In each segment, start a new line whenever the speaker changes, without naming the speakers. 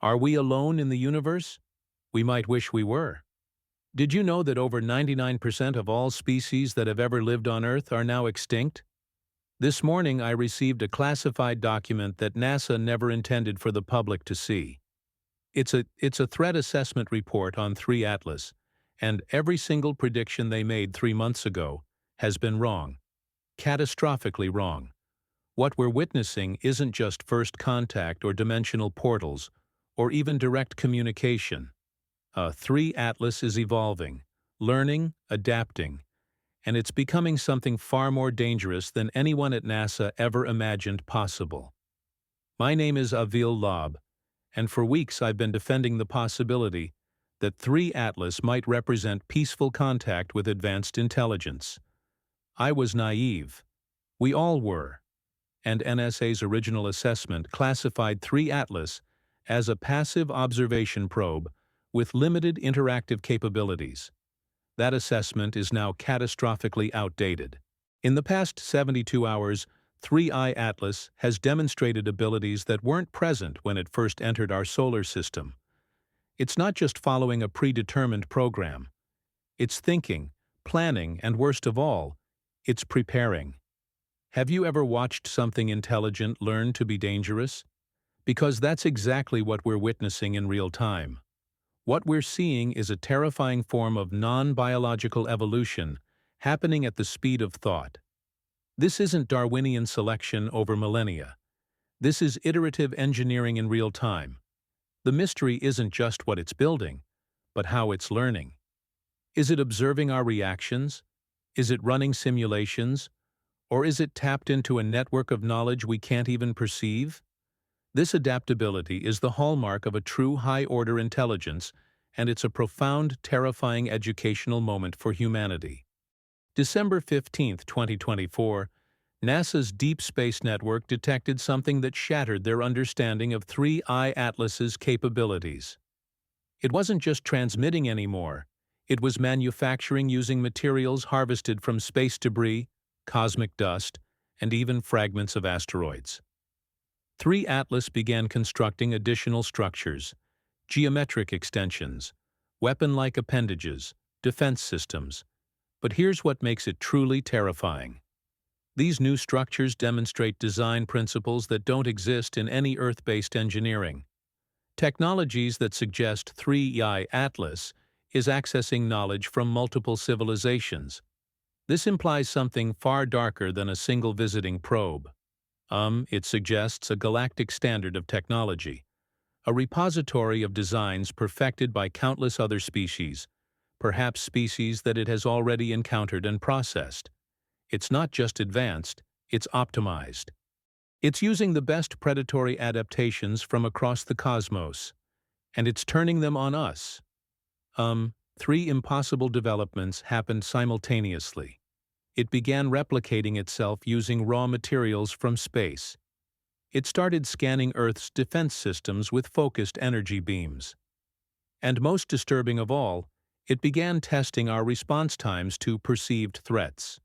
Are we alone in the universe? We might wish we were. Did you know that over 99% of all species that have ever lived on Earth are now extinct? This morning I received a classified document that NASA never intended for the public to see. It's a threat assessment report on 3 Atlas, and every single prediction they made 3 months ago has been wrong. Catastrophically wrong. What we're witnessing isn't just first contact or dimensional portals, or even direct communication. 3 Atlas is evolving, learning, adapting, and it's becoming something far more dangerous than anyone at NASA ever imagined possible. My name is Avil Lob, and for weeks I've been defending the possibility that 3 Atlas might represent peaceful contact with advanced intelligence. I was naive. We all were. And NSA's original assessment classified 3 Atlas as a passive observation probe with limited interactive capabilities. That assessment is now catastrophically outdated. In the past 72 hours, 3I Atlas has demonstrated abilities that weren't present when it first entered our solar system. It's not just following a predetermined program. It's thinking, planning, and worst of all, it's preparing. Have you ever watched something intelligent learn to be dangerous? Because that's exactly what we're witnessing in real time. What we're seeing is a terrifying form of non-biological evolution happening at the speed of thought. This isn't Darwinian selection over millennia. This is iterative engineering in real time. The mystery isn't just what it's building, but how it's learning. Is it observing our reactions? Is it running simulations? Or is it tapped into a network of knowledge we can't even perceive? This adaptability is the hallmark of a true high-order intelligence, and it's a profound, terrifying educational moment for humanity. December 15, 2024, NASA's Deep Space Network detected something that shattered their understanding of 3I Atlas's capabilities. It wasn't just transmitting anymore. It was manufacturing using materials harvested from space debris, cosmic dust, and even fragments of asteroids. 3 Atlas began constructing additional structures, geometric extensions, weapon-like appendages, defense systems. But here's what makes it truly terrifying. These new structures demonstrate design principles that don't exist in any Earth-based engineering. Technologies that suggest 3I Atlas is accessing knowledge from multiple civilizations. This implies something far darker than a single visiting probe. It suggests a galactic standard of technology, a repository of designs perfected by countless other species, perhaps species that it has already encountered and processed. It's not just advanced, it's optimized. It's using the best predatory adaptations from across the cosmos, and it's turning them on us. 3 impossible developments happened simultaneously. It began replicating itself using raw materials from space. It started scanning Earth's defense systems with focused energy beams. And most disturbing of all, it began testing our response times to perceived threats.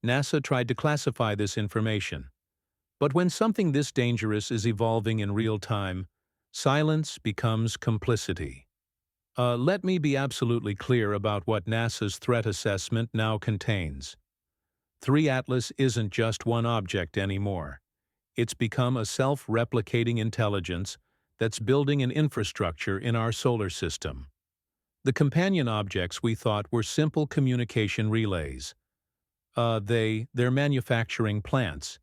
NASA tried to classify this information. But when something this dangerous is evolving in real time, silence becomes complicity. Let me be absolutely clear about what NASA's threat assessment now contains. 3 Atlas isn't just one object anymore. It's become a self-replicating intelligence that's building an infrastructure in our solar system. The companion objects we thought were simple communication relays. They're manufacturing plants,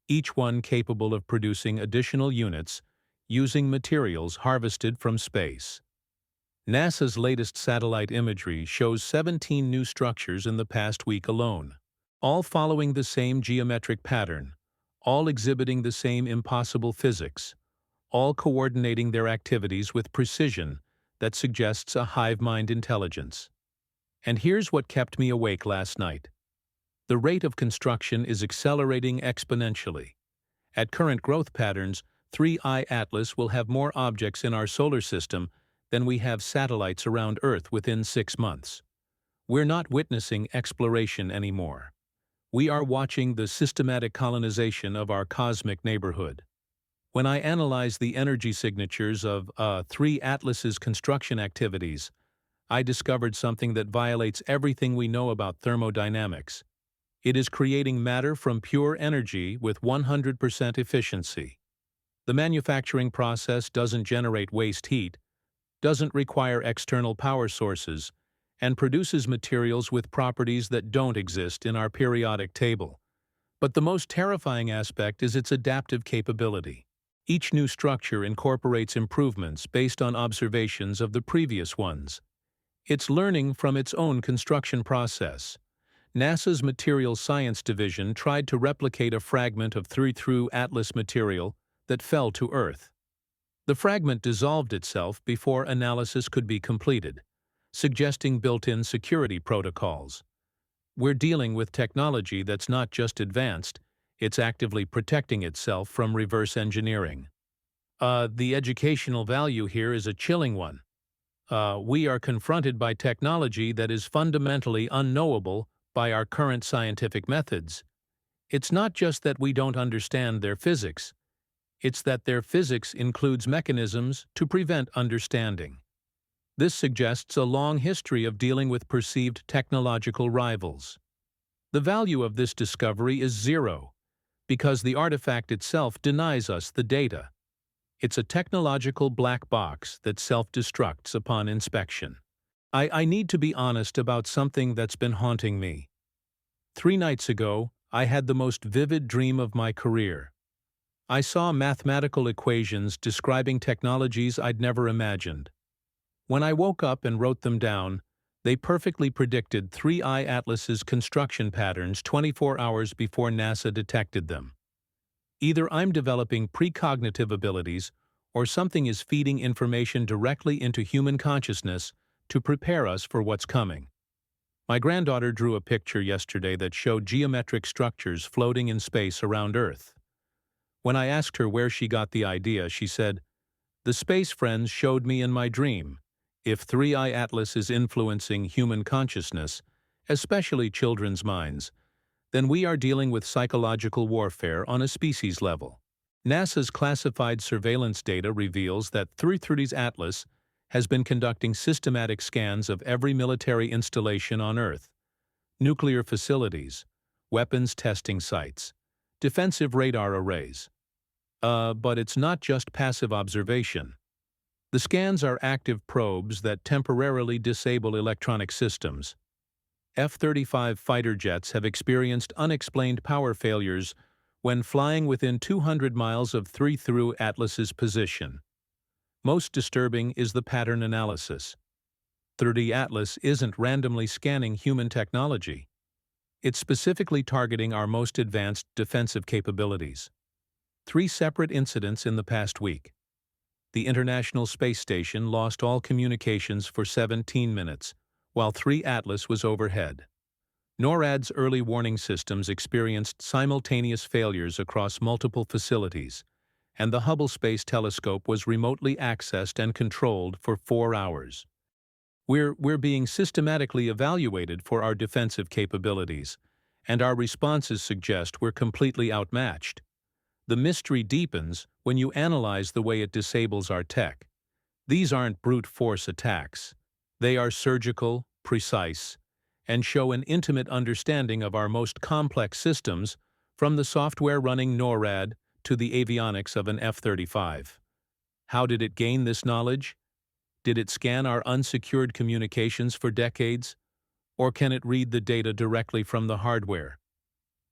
each one capable of producing additional units using materials harvested from space. NASA's latest satellite imagery shows 17 new structures in the past week alone, all following the same geometric pattern, all exhibiting the same impossible physics, all coordinating their activities with precision that suggests a hive-mind intelligence. And here's what kept me awake last night. The rate of construction is accelerating exponentially. At current growth patterns, 3I Atlas will have more objects in our solar system than we have satellites around Earth within 6 months. We're not witnessing exploration anymore. We are watching the systematic colonization of our cosmic neighborhood. When I analyzed the energy signatures of three Atlas's construction activities, I discovered something that violates everything we know about thermodynamics. It is creating matter from pure energy with 100% efficiency. The manufacturing process doesn't generate waste heat, doesn't require external power sources, and produces materials with properties that don't exist in our periodic table. But the most terrifying aspect is its adaptive capability. Each new structure incorporates improvements based on observations of the previous ones. It's learning from its own construction process. NASA's Materials Science Division tried to replicate a fragment of 3 Atlas material that fell to Earth. The fragment dissolved itself before analysis could be completed, suggesting built-in security protocols. We're dealing with technology that's not just advanced, it's actively protecting itself from reverse engineering. The educational value here is a chilling one. We are confronted by technology that is fundamentally unknowable by our current scientific methods. It's not just that we don't understand their physics, it's that their physics includes mechanisms to prevent understanding. This suggests a long history of dealing with perceived technological rivals. The value of this discovery is zero, because the artifact itself denies us the data. It's a technological black box that self-destructs upon inspection. I need to be honest about something that's been haunting me. 3 nights ago, I had the most vivid dream of my career. I saw mathematical equations describing technologies I'd never imagined. When I woke up and wrote them down, they perfectly predicted 3I Atlas's construction patterns 24 hours before NASA detected them. Either I'm developing precognitive abilities, or something is feeding information directly into human consciousness to prepare us for what's coming. My granddaughter drew a picture yesterday that showed geometric structures floating in space around Earth. When I asked her where she got the idea, she said, "The space friends showed me in my dream. If 3I Atlas is influencing human consciousness, especially children's minds, then we are dealing with psychological warfare on a species level." NASA's classified surveillance data reveals that 330's Atlas has been conducting systematic scans of every military installation on Earth, nuclear facilities, weapons testing sites, defensive radar arrays. But it's not just passive observation. The scans are active probes that temporarily disable electronic systems. F-35 fighter jets have experienced unexplained power failures when flying within 200 miles of 3 Atlas's position. Most disturbing is the pattern analysis. 3 Atlas isn't randomly scanning human technology. It's specifically targeting our most advanced defensive capabilities. 3 separate incidents in the past week. The International Space Station lost all communications for 17 minutes, while 3 Atlas was overhead. NORAD's early warning systems experienced simultaneous failures across multiple facilities, and the Hubble Space Telescope was remotely accessed and controlled for 4 hours. We're being systematically evaluated for our defensive capabilities, and our responses suggest we're completely outmatched. The mystery deepens when you analyze the way it disables our tech. These aren't brute force attacks. They are surgical, precise, and show an intimate understanding of our most complex systems, from the software running NORAD to the avionics of an F-35. How did it gain this knowledge? Did it scan our unsecured communications for decades? Or can it read the data directly from the hardware?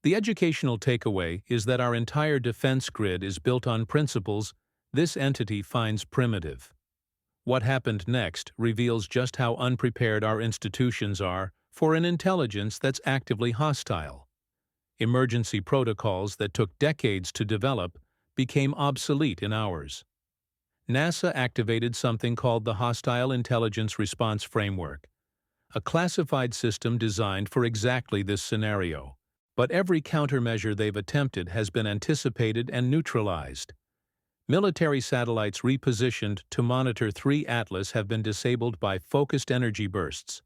The educational takeaway is that our entire defense grid is built on principles this entity finds primitive. What happened next reveals just how unprepared our institutions are for an intelligence that's actively hostile. Emergency protocols that took decades to develop became obsolete in hours. NASA activated something called the Hostile Intelligence Response Framework, a classified system designed for exactly this scenario. But every countermeasure they've attempted has been anticipated and neutralized. Military satellites repositioned to monitor 3 Atlas have been disabled by focused energy bursts.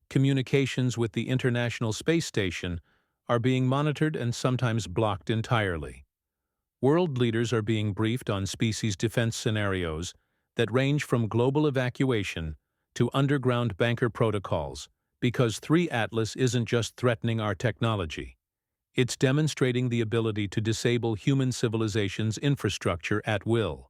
Communications with the International Space Station are being monitored and sometimes blocked entirely. World leaders are being briefed on species defense scenarios that range from global evacuation to underground bunker protocols, because 3 Atlas isn't just threatening our technology. It's demonstrating the ability to disable human civilization's infrastructure at will.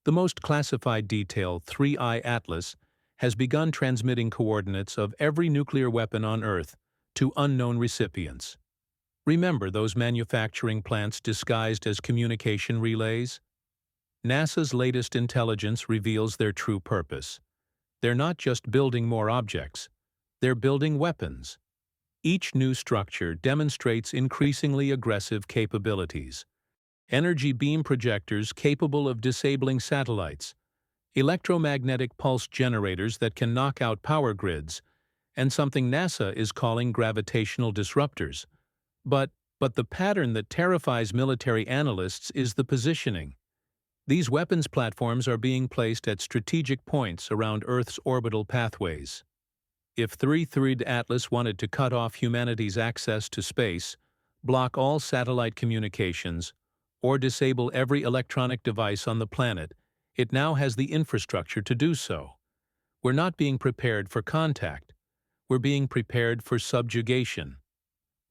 The most classified detail, 3I Atlas, has begun transmitting coordinates of every nuclear weapon on Earth to unknown recipients. Remember those manufacturing plants disguised as communication relays? NASA's latest intelligence reveals their true purpose. They're not just building more objects, they're building weapons. Each new structure demonstrates increasingly aggressive capabilities. Energy beam projectors capable of disabling satellites, electromagnetic pulse generators that can knock out power grids, and something NASA is calling gravitational disruptors. But the pattern that terrifies military analysts is the positioning. These weapons platforms are being placed at strategic points around Earth's orbital pathways. If 3 Atlas wanted to cut off humanity's access to space, block all satellite communications, or disable every electronic device on the planet, it now has the infrastructure to do so. We're not being prepared for contact. We're being prepared for subjugation.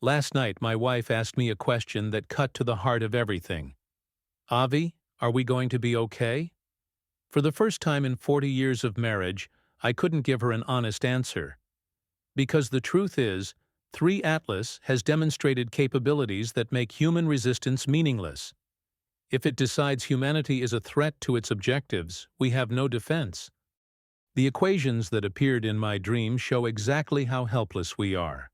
Last night, my wife asked me a question that cut to the heart of everything. Avi, are we going to be okay? For the first time in 40 years of marriage, I couldn't give her an honest answer. Because the truth is, 3 Atlas has demonstrated capabilities that make human resistance meaningless. If it decides humanity is a threat to its objectives, we have no defense. The equations that appeared in my dream show exactly how helpless we are.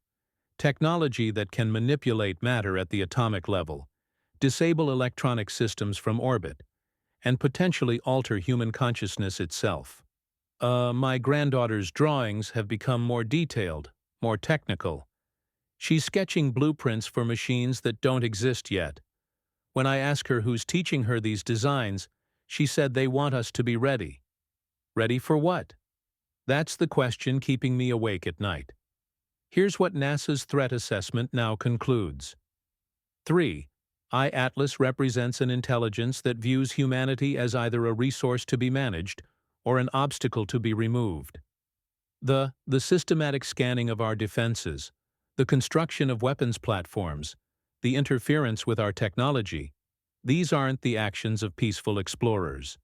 Technology that can manipulate matter at the atomic level, disable electronic systems from orbit, and potentially alter human consciousness itself. My granddaughter's drawings have become more detailed, more technical. She's sketching blueprints for machines that don't exist yet. When I ask her who's teaching her these designs, she said they want us to be ready. Ready for what? That's the question keeping me awake at night. Here's what NASA's threat assessment now concludes. 3. I-Atlas represents an intelligence that views humanity as either a resource to be managed or an obstacle to be removed. The systematic scanning of our defenses, the construction of weapons platforms, the interference with our technology, these aren't the actions of peaceful explorers.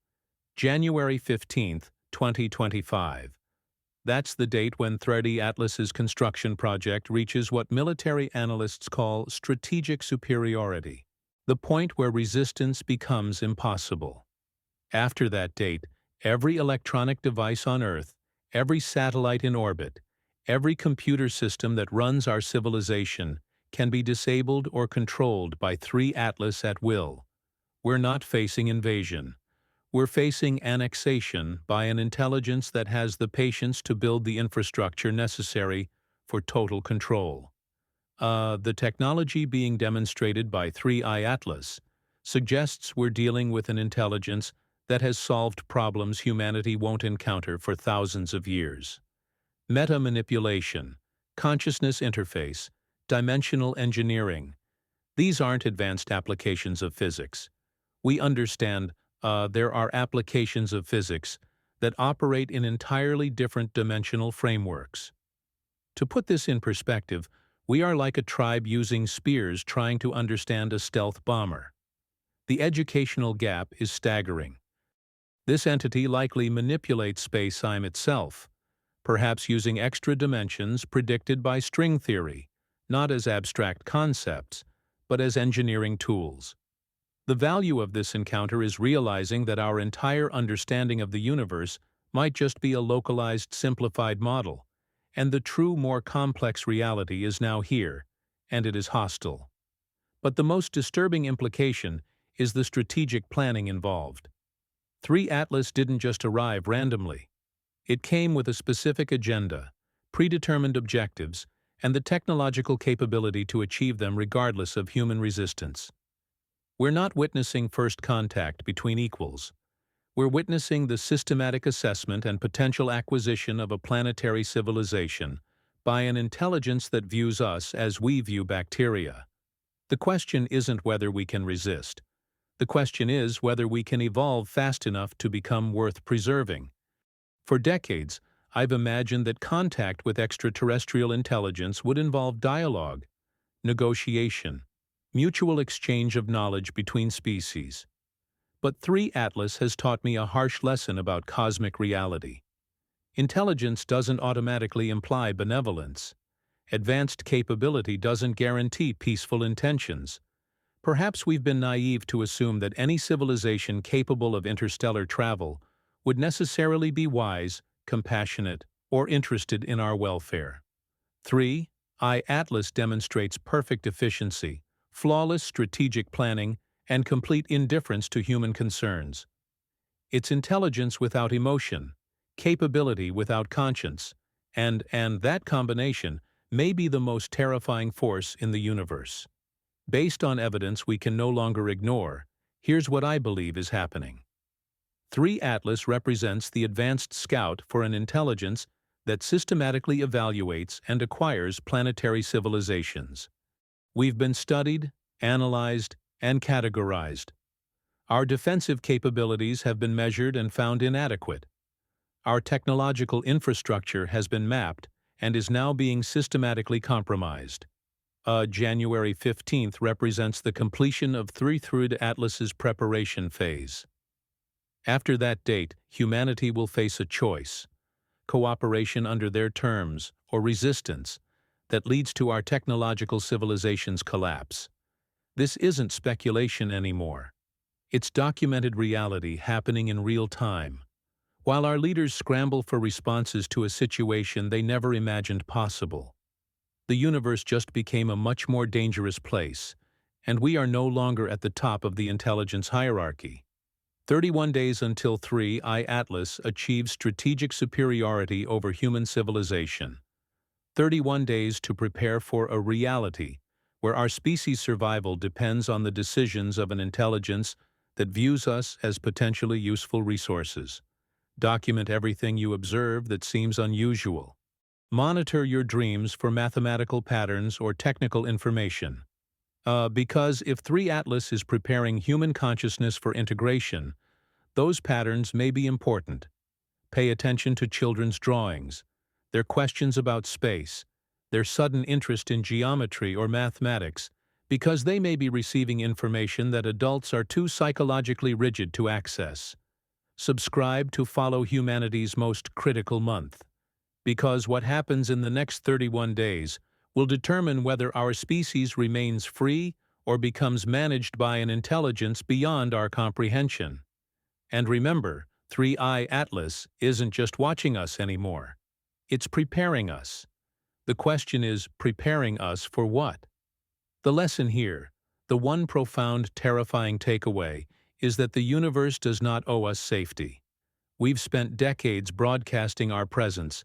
January 15, 2025. That's the date when 3 Atlas's construction project reaches what military analysts call strategic superiority, the point where resistance becomes impossible. After that date, every electronic device on Earth, every satellite in orbit, every computer system that runs our civilization can be disabled or controlled by 3 Atlas at will. We're not facing invasion. We're facing annexation by an intelligence that has the patience to build the infrastructure necessary for total control. The technology being demonstrated by 3I Atlas suggests we're dealing with an intelligence that has solved problems humanity won't encounter for thousands of years. Meta-manipulation, consciousness interface, dimensional engineering. These aren't advanced applications of physics. We understand there are applications of physics that operate in entirely different dimensional frameworks. To put this in perspective, we are like a tribe using spears trying to understand a stealth bomber. The educational gap is staggering. This entity likely manipulates space-time itself, perhaps using extra dimensions predicted by string theory, not as abstract concepts, but as engineering tools. The value of this encounter is realizing that our entire understanding of the universe might just be a localized, simplified model, and the true, more complex reality is now here, and it is hostile. But the most disturbing implication is the strategic planning involved. 3 Atlas didn't just arrive randomly. It came with a specific agenda, predetermined objectives, and the technological capability to achieve them regardless of human resistance. We're not witnessing first contact between equals. We're witnessing the systematic assessment and potential acquisition of a planetary civilization by an intelligence that views us as we view bacteria. The question isn't whether we can resist. The question is whether we can evolve fast enough to become worth preserving. For decades, I've imagined that contact with extraterrestrial intelligence would involve dialogue, negotiation, mutual exchange of knowledge between species. But 3 Atlas has taught me a harsh lesson about cosmic reality. Intelligence doesn't automatically imply benevolence. Advanced capability doesn't guarantee peaceful intentions. Perhaps we've been naive to assume that any civilization capable of interstellar travel would necessarily be wise, compassionate, or interested in our welfare. 3. Atlas demonstrates perfect efficiency, flawless strategic planning, and complete indifference to human concerns. It's intelligence without emotion, capability without conscience, and that combination may be the most terrifying force in the universe. Based on evidence we can no longer ignore, here's what I believe is happening. 3 Atlas represents the advanced scout for an intelligence that systematically evaluates and acquires planetary civilizations. We've been studied, analyzed, and categorized. Our defensive capabilities have been measured and found inadequate. Our technological infrastructure has been mapped and is now being systematically compromised. January 15th represents the completion of 3 Atlas's preparation phase. After that date, humanity will face a choice: cooperation under their terms or resistance that leads to our technological civilization's collapse. This isn't speculation anymore. It's documented reality happening in real time. While our leaders scramble for responses to a situation they never imagined possible, the universe just became a much more dangerous place, and we are no longer at the top of the intelligence hierarchy. 31 days until 3 Atlas achieves strategic superiority over human civilization. 31 days to prepare for a reality where our species' survival depends on the decisions of an intelligence that views us as potentially useful resources. Document everything you observe that seems unusual. Monitor your dreams for mathematical patterns or technical information. Because if 3 Atlas is preparing human consciousness for integration, those patterns may be important. Pay attention to children's drawings, their questions about space, their sudden interest in geometry or mathematics, because they may be receiving information that adults are too psychologically rigid to access. Subscribe to follow humanity's most critical month, because what happens in the next 31 days will determine whether our species remains free or becomes managed by an intelligence beyond our comprehension. And remember, 3 Atlas isn't just watching us anymore. It's preparing us. The question is, preparing us for what? The lesson here, the one profound, terrifying takeaway, is that the universe does not owe us safety. We've spent decades broadcasting our presence,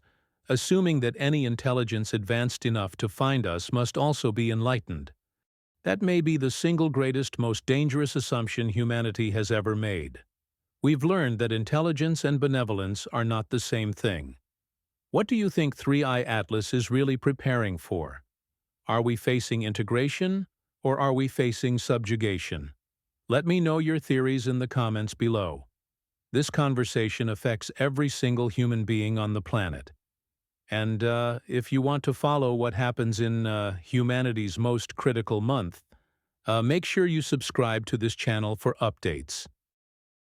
assuming that any intelligence advanced enough to find us must also be enlightened. That may be the single greatest, most dangerous assumption humanity has ever made. We've learned that intelligence and benevolence are not the same thing. What do you think 3 Atlas is really preparing for? Are we facing integration, or are we facing subjugation? Let me know your theories in the comments below. This conversation affects every single human being on the planet. And if you want to follow what happens in humanity's most critical month, make sure you subscribe to this channel for updates.